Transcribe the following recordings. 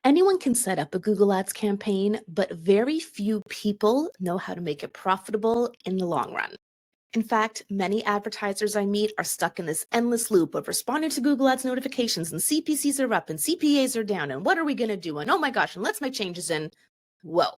Anyone can set up a Google Ads campaign, but very few people know how to make it profitable in the long run. In fact, many advertisers I meet are stuck in this endless loop of responding to Google Ads notifications and CPCs are up and CPAs are down and what are we going to do? And oh my gosh, and let's make changes in. Whoa.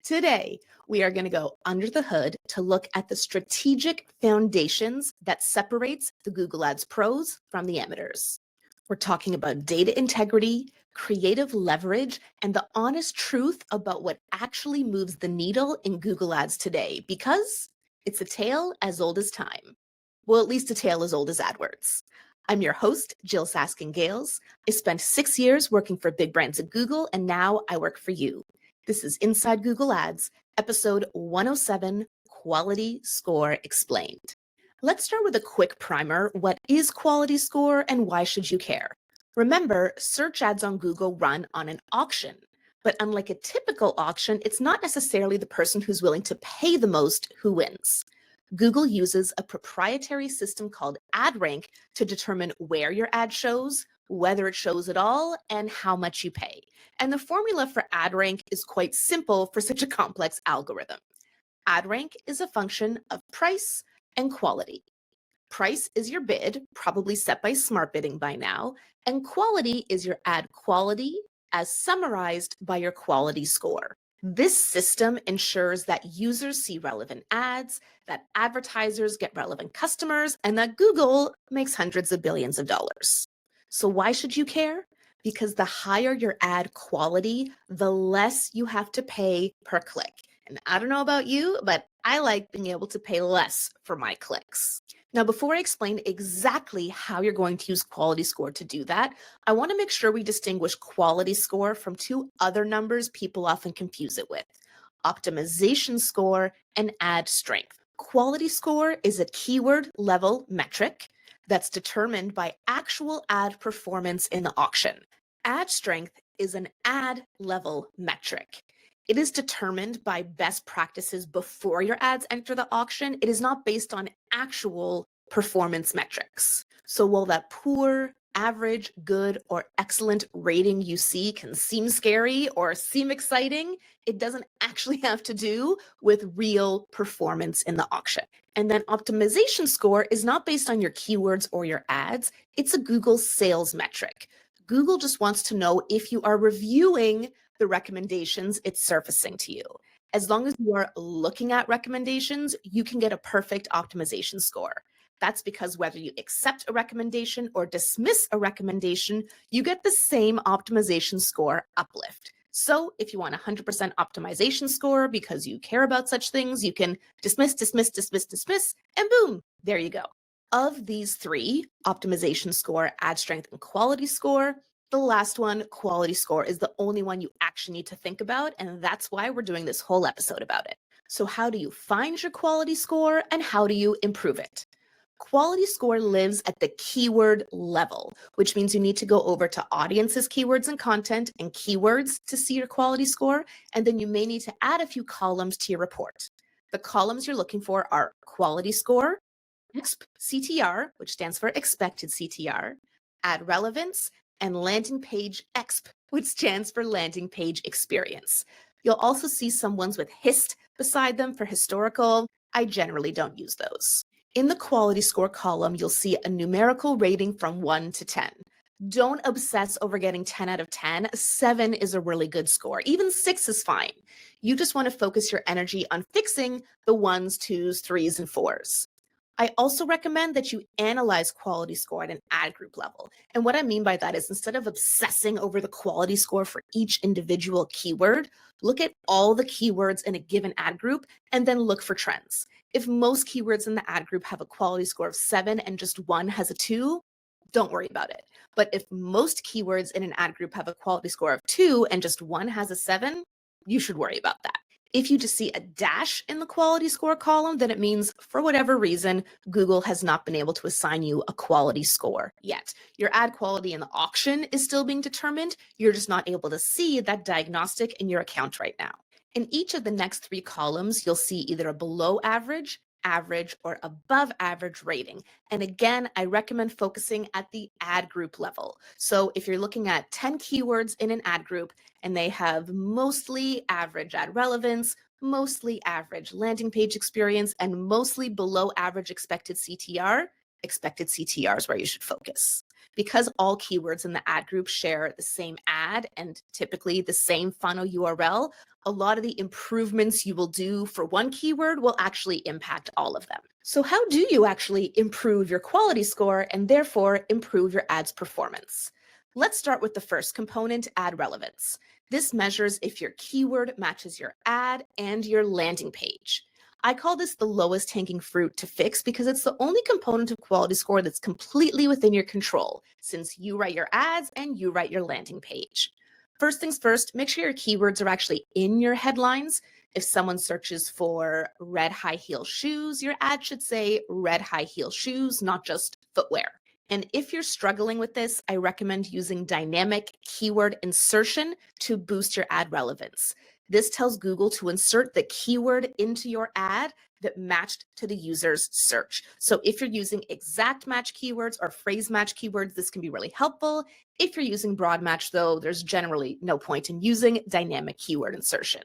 Today, we are going to go under the hood to look at the strategic foundations that separates the Google Ads pros from the amateurs. We're talking about data integrity, creative leverage, and the honest truth about what actually moves the needle in Google Ads today, because it's a tale as old as time. Well, at least a tale as old as AdWords. I'm your host, Jyll Saskin Gales. I spent 6 years working for big brands at Google, and now I work for you. This is Inside Google Ads, episode 107, Quality Score Explained. Let's start with a quick primer. What is quality score and why should you care? Remember, search ads on Google run on an auction, but unlike a typical auction, it's not necessarily the person who's willing to pay the most who wins. Google uses a proprietary system called AdRank to determine where your ad shows, whether it shows at all, and how much you pay. And the formula for AdRank is quite simple for such a complex algorithm. AdRank is a function of price and quality. Price is your bid, probably set by smart bidding by now, and quality is your ad quality as summarized by your quality score. This system ensures that users see relevant ads, that advertisers get relevant customers, and that Google makes hundreds of billions of dollars. So why should you care? Because the higher your ad quality, the less you have to pay per click. And I don't know about you, but I like being able to pay less for my clicks. Now, before I explain exactly how you're going to use quality score to do that, I want to make sure we distinguish quality score from two other numbers people often confuse it with: optimization score and ad strength. Quality score is a keyword level metric that's determined by actual ad performance in the auction. Ad strength is an ad level metric. It is determined by best practices before your ads enter the auction. It is not based on actual performance metrics. So while that poor, average, good, or excellent rating you see can seem scary or seem exciting, it doesn't actually have to do with real performance in the auction. And then optimization score is not based on your keywords or your ads. It's a Google sales metric. Google just wants to know if you are reviewing the recommendations it's surfacing to you. As long as you are looking at recommendations, you can get a perfect optimization score. That's because whether you accept a recommendation or dismiss a recommendation, you get the same optimization score uplift. So if you want a 100% optimization score because you care about such things, you can dismiss, dismiss, dismiss, dismiss, and boom, there you go. Of these three, optimization score, ad strength, and quality score, the last one, quality score, is the only one you actually need to think about, and that's why we're doing this whole episode about it. So how do you find your quality score and how do you improve it? Quality score lives at the keyword level, which means you need to go over to audiences, keywords, and content and keywords to see your quality score, and then you may need to add a few columns to your report. The columns you're looking for are quality score, EXP CTR, which stands for expected CTR, ad relevance, and landing page EXP, which stands for landing page experience. You'll also see some ones with HIST beside them for historical. I generally don't use those. In the quality score column, you'll see a numerical rating from 1 to 10. Don't obsess over getting 10 out of 10. 7 is a really good score. Even 6 is fine. You just want to focus your energy on fixing the 1s, 2s, 3s, and 4s. I also recommend that you analyze quality score at an ad group level. And what I mean by that is instead of obsessing over the quality score for each individual keyword, look at all the keywords in a given ad group and then look for trends. If most keywords in the ad group have a quality score of 7 and just one has a 2, don't worry about it. But if most keywords in an ad group have a quality score of 2 and just one has a 7, you should worry about that. If you just see a dash in the quality score column, then it means for whatever reason, Google has not been able to assign you a quality score yet. Your ad quality in the auction is still being determined. You're just not able to see that diagnostic in your account right now. In each of the next 3 columns, you'll see either a below average, average, or above average rating. And again, I recommend focusing at the ad group level. So if you're looking at 10 keywords in an ad group and they have mostly average ad relevance, mostly average landing page experience, and mostly below average expected CTR is where you should focus. Because all keywords in the ad group share the same ad and typically the same funnel URL, a lot of the improvements you will do for one keyword will actually impact all of them. So how do you actually improve your quality score and therefore improve your ad's performance? Let's start with the first component, ad relevance. This measures if your keyword matches your ad and your landing page. I call this the lowest hanging fruit to fix because it's the only component of quality score that's completely within your control, since you write your ads and you write your landing page. First things first, make sure your keywords are actually in your headlines. If someone searches for red high heel shoes, your ad should say red high heel shoes, not just footwear. And if you're struggling with this, I recommend using dynamic keyword insertion to boost your ad relevance. This tells Google to insert the keyword into your ad that matched to the user's search. So if you're using exact match keywords or phrase match keywords, this can be really helpful. If you're using broad match, though, there's generally no point in using dynamic keyword insertion.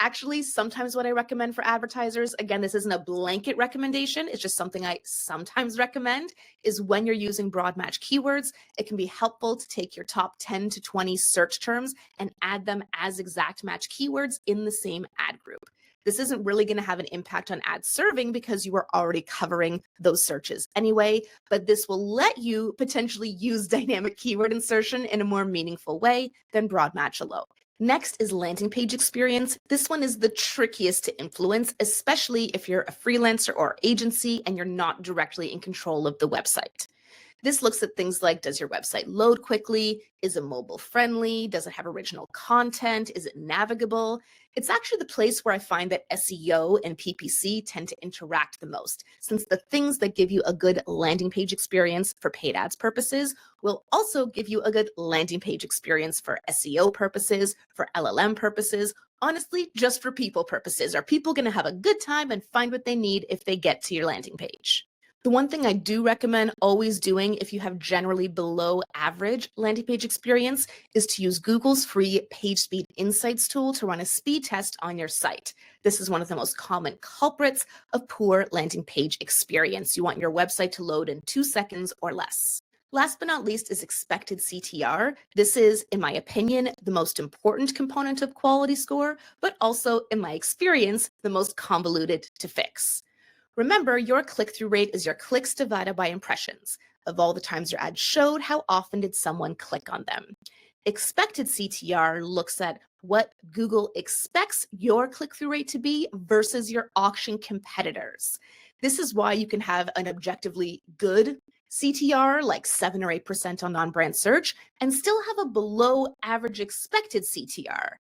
Actually, sometimes what I recommend for advertisers, again, this isn't a blanket recommendation, it's just something I sometimes recommend, is when you're using broad match keywords, it can be helpful to take your top 10 to 20 search terms and add them as exact match keywords in the same ad group. This isn't really going to have an impact on ad serving because you are already covering those searches anyway, but this will let you potentially use dynamic keyword insertion in a more meaningful way than broad match alone. Next is landing page experience. This one is the trickiest to influence, especially if you're a freelancer or agency and you're not directly in control of the website. This looks at things like, does your website load quickly? Is it mobile friendly? Does it have original content? Is it navigable? It's actually the place where I find that SEO and PPC tend to interact the most, since the things that give you a good landing page experience for paid ads purposes will also give you a good landing page experience for SEO purposes, for LLM purposes, honestly, just for people purposes. Are people going to have a good time and find what they need if they get to your landing page? The one thing I do recommend always doing if you have generally below average landing page experience is to use Google's free Page Speed Insights tool to run a speed test on your site. This is one of the most common culprits of poor landing page experience. You want your website to load in 2 seconds or less. Last but not least is expected CTR. This is, in my opinion, the most important component of quality score, but also, in my experience, the most convoluted to fix. Remember, your click-through rate is your clicks divided by impressions. Of all the times your ad showed, how often did someone click on them? Expected CTR looks at what Google expects your click-through rate to be versus your auction competitors. This is why you can have an objectively good CTR, like 7 or 8% on non-brand search, and still have a below average expected CTR.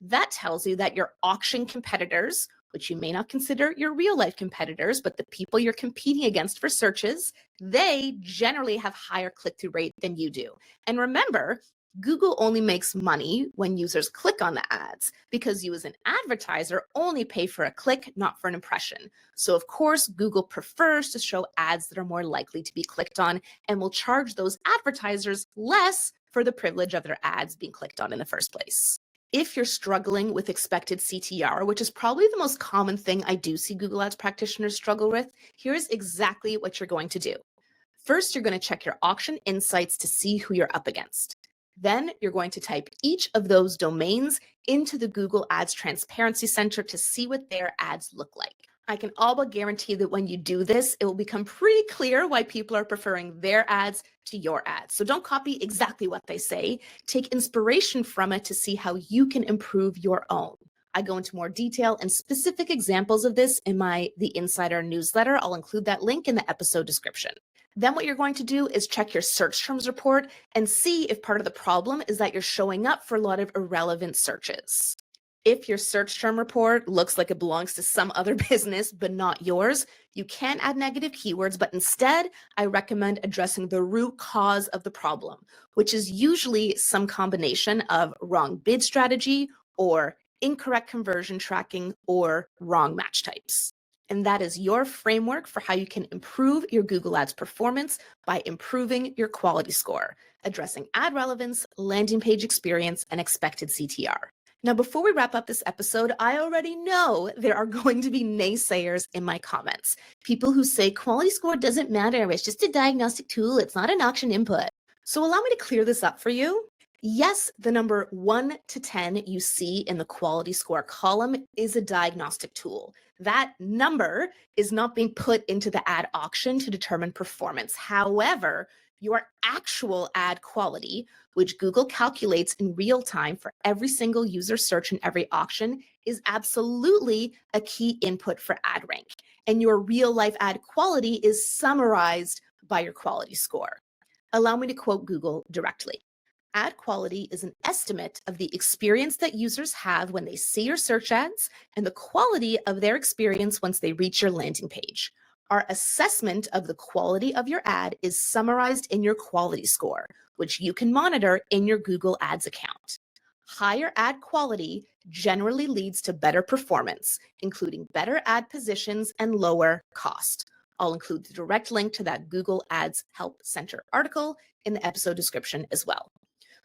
That tells you that your auction competitors, which you may not consider your real life competitors, but the people you're competing against for searches, they generally have higher click-through rate than you do. And remember, Google only makes money when users click on the ads because you as an advertiser only pay for a click, not for an impression. So of course, Google prefers to show ads that are more likely to be clicked on and will charge those advertisers less for the privilege of their ads being clicked on in the first place. If you're struggling with expected CTR, which is probably the most common thing I do see Google Ads practitioners struggle with, here's exactly what you're going to do. First, you're going to check your auction insights to see who you're up against. Then you're going to type each of those domains into the Google Ads Transparency Center to see what their ads look like. I can all but guarantee that when you do this, it will become pretty clear why people are preferring their ads to your ads. So don't copy exactly what they say. Take inspiration from it to see how you can improve your own. I go into more detail and specific examples of this in my The Insider newsletter. I'll include that link in the episode description. Then what you're going to do is check your search terms report and see if part of the problem is that you're showing up for a lot of irrelevant searches. If your search term report looks like it belongs to some other business but not yours, you can add negative keywords, but instead, I recommend addressing the root cause of the problem, which is usually some combination of wrong bid strategy or incorrect conversion tracking or wrong match types. And that is your framework for how you can improve your Google Ads performance by improving your quality score, addressing ad relevance, landing page experience, and expected CTR. Now, before we wrap up this episode, I already know there are going to be naysayers in my comments. People who say quality score doesn't matter, it's just a diagnostic tool, it's not an auction input. So allow me to clear this up for you. Yes, the number 1 to 10 you see in the quality score column is a diagnostic tool. That number is not being put into the ad auction to determine performance. However, your actual ad quality, which Google calculates in real time for every single user search and every auction, is absolutely a key input for ad rank. And your real life ad quality is summarized by your quality score. Allow me to quote Google directly. Ad quality is an estimate of the experience that users have when they see your search ads and the quality of their experience once they reach your landing page. Our assessment of the quality of your ad is summarized in your quality score, which you can monitor in your Google Ads account. Higher ad quality generally leads to better performance, including better ad positions and lower cost. I'll include the direct link to that Google Ads Help Center article in the episode description as well.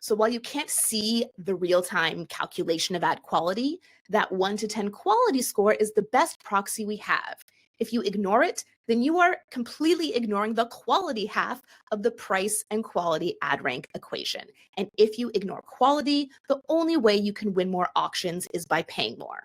So while you can't see the real-time calculation of ad quality, that 1 to 10 quality score is the best proxy we have. If you ignore it, then you are completely ignoring the quality half of the price and quality ad rank equation. And if you ignore quality, the only way you can win more auctions is by paying more.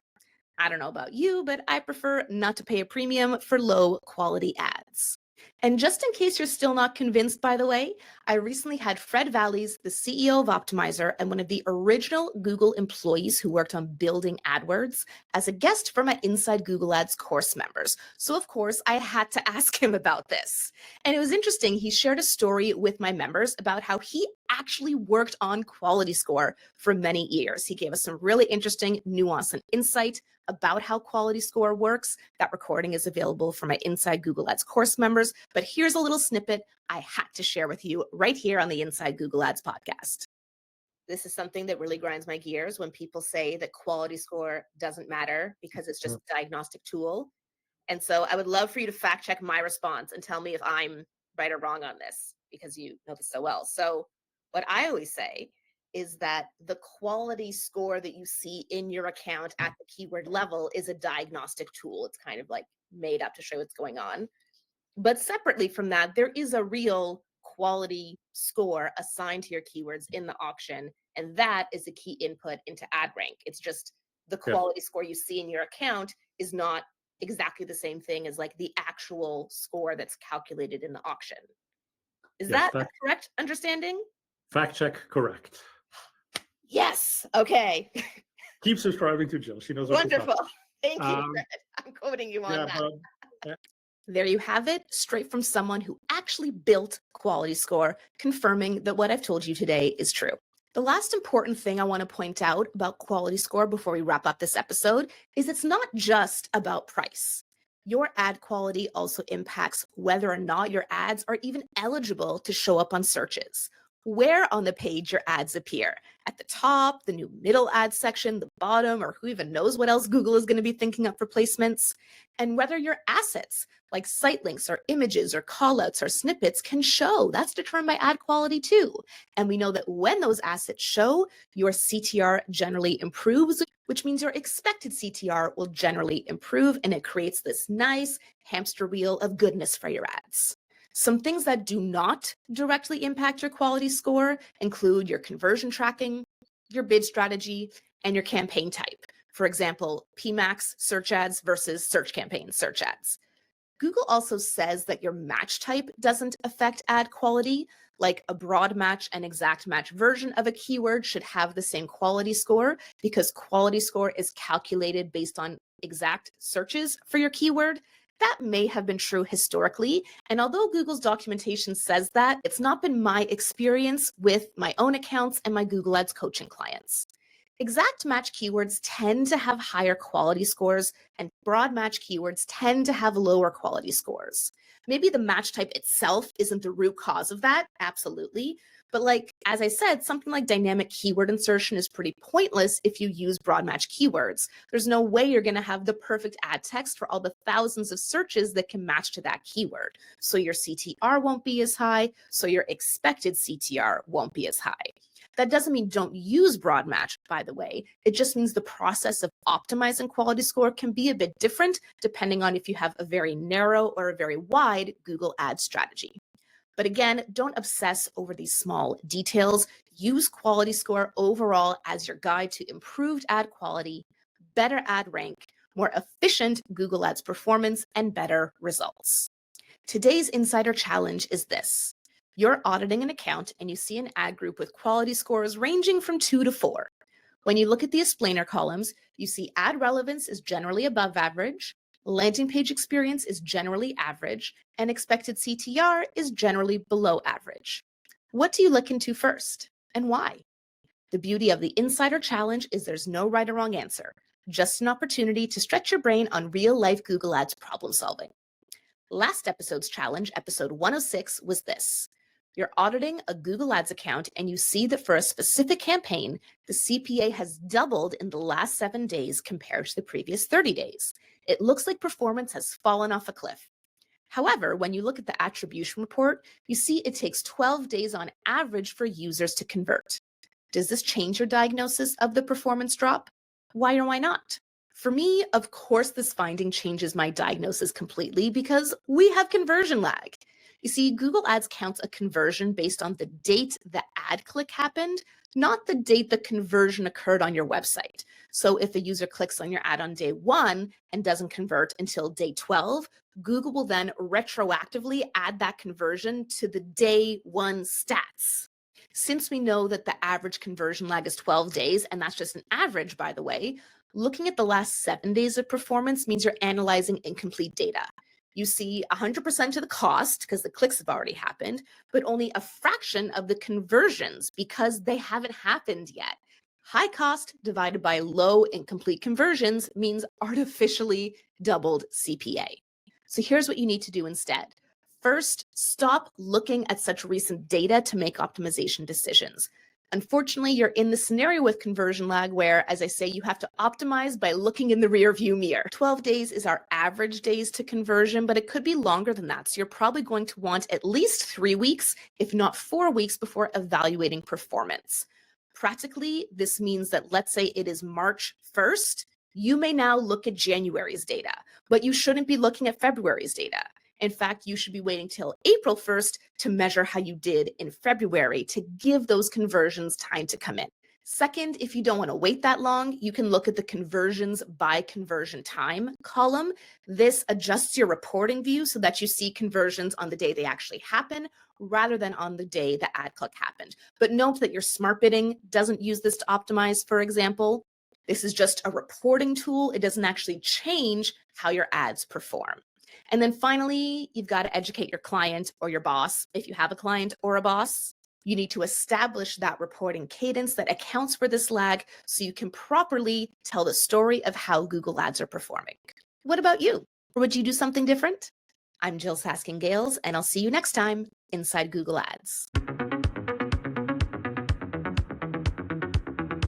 I don't know about you, but I prefer not to pay a premium for low quality ads. And just in case you're still not convinced, by the way, I recently had Fred Vallaeys, the CEO of Optmyzr and one of the original Google employees who worked on building AdWords, as a guest for my Inside Google Ads course members. So of course, I had to ask him about this. And it was interesting. He shared a story with my members about how he actually worked on quality score for many years. He gave us some really interesting nuance and insight about how quality score works. That recording is available for my Inside Google Ads course members, but here's a little snippet I had to share with you right here on the Inside Google Ads podcast. This is something that really grinds my gears when people say that quality score doesn't matter because it's just a diagnostic tool. And so I would love for you to fact check my response and tell me if I'm right or wrong on this, because you know this so well. So what I always say is that the quality score that you see in your account at the keyword level is a diagnostic tool. It's kind of like made up to show what's going on. But separately from that, there is a real quality score assigned to your keywords in the auction, and that is a key input into ad rank. It's just the quality score you see in your account is not exactly the same thing as like the actual score that's calculated in the auction. Is that a correct understanding? Fact check correct. Yes. Okay. Keep subscribing to Jyll. She knows what Wonderful. Thank you, Fred. I'm quoting you on that. There you have it, straight from someone who actually built quality score, confirming that what I've told you today is true. The last important thing I want to point out about quality score before we wrap up this episode is it's not just about price. Your ad quality also impacts whether or not your ads are even eligible to show up on searches. Where on the page your ads appear. At the top, the new middle ad section, the bottom, or who even knows what else Google is going to be thinking up for placements. And whether your assets like site links or images or callouts or snippets can show. That's determined by ad quality too. And we know that when those assets show, your CTR generally improves, which means your expected CTR will generally improve, and it creates this nice hamster wheel of goodness for your ads. Some things that do not directly impact your quality score include your conversion tracking, your bid strategy, and your campaign type. For example, PMAX search ads versus search campaign search ads. Google also says that your match type doesn't affect ad quality, like a broad match and exact match version of a keyword should have the same quality score because quality score is calculated based on exact searches for your keyword. That may have been true historically, and although Google's documentation says that, it's not been my experience with my own accounts and my Google Ads coaching clients. Exact match keywords tend to have higher quality scores, and broad match keywords tend to have lower quality scores. Maybe the match type itself isn't the root cause of that, absolutely, but like As I said, something like dynamic keyword insertion is pretty pointless if you use broad match keywords. There's no way you're going to have the perfect ad text for all the thousands of searches that can match to that keyword. So your CTR won't be as high, so your expected CTR won't be as high. That doesn't mean don't use broad match, by the way. It just means the process of optimizing quality score can be a bit different depending on if you have a very narrow or a very wide Google ad strategy. But again, don't obsess over these small details. Use quality score overall as your guide to improved ad quality, better ad rank, more efficient Google Ads performance, and better results. Today's insider challenge is this. You're auditing an account and you see an ad group with quality scores ranging from 2 to 4. When you look at the explainer columns, you see ad relevance is generally above average, landing page experience is generally average, and expected CTR is generally below average. What do you look into first, and why? The beauty of the Insider Challenge is there's no right or wrong answer, just an opportunity to stretch your brain on real-life Google Ads problem solving. Last episode's challenge, episode 106, was this. You're auditing a Google Ads account and you see that for a specific campaign, the CPA has doubled in the last 7 days compared to the previous 30 days. It looks like performance has fallen off a cliff. However, when you look at the attribution report, you see it takes 12 days on average for users to convert. Does this change your diagnosis of the performance drop? Why or why not? For me, of course, this finding changes my diagnosis completely because we have conversion lag. You see, Google Ads counts a conversion based on the date the ad click happened, not the date the conversion occurred on your website. So if a user clicks on your ad on day 1 and doesn't convert until day 12, Google will then retroactively add that conversion to the day 1 stats. Since we know that the average conversion lag is 12 days, and that's just an average, by the way, looking at the last 7 days of performance means you're analyzing incomplete data. You see 100% of the cost because the clicks have already happened, but only a fraction of the conversions because they haven't happened yet. High cost divided by low incomplete conversions means artificially doubled CPA. So here's what you need to do instead. First, stop looking at such recent data to make optimization decisions. Unfortunately, you're in the scenario with conversion lag where, as I say, you have to optimize by looking in the rear view mirror. 12 days is our average days to conversion, but it could be longer than that. So you're probably going to want at least 3 weeks, if not 4 weeks, before evaluating performance. Practically, this means that let's say it is March 1st, you may now look at January's data, but you shouldn't be looking at February's data. In fact, you should be waiting till April 1st to measure how you did in February to give those conversions time to come in. Second, if you don't want to wait that long, you can look at the conversions by conversion time column. This adjusts your reporting view so that you see conversions on the day they actually happen rather than on the day the ad click happened. But note that your smart bidding doesn't use this to optimize, for example. This is just a reporting tool. It doesn't actually change how your ads perform. And then finally, you've got to educate your client or your boss. If you have a client or a boss, you need to establish that reporting cadence that accounts for this lag so you can properly tell the story of how Google Ads are performing. What about you? Or would you do something different? I'm Jyll Saskin Gales, and I'll see you next time inside Google Ads.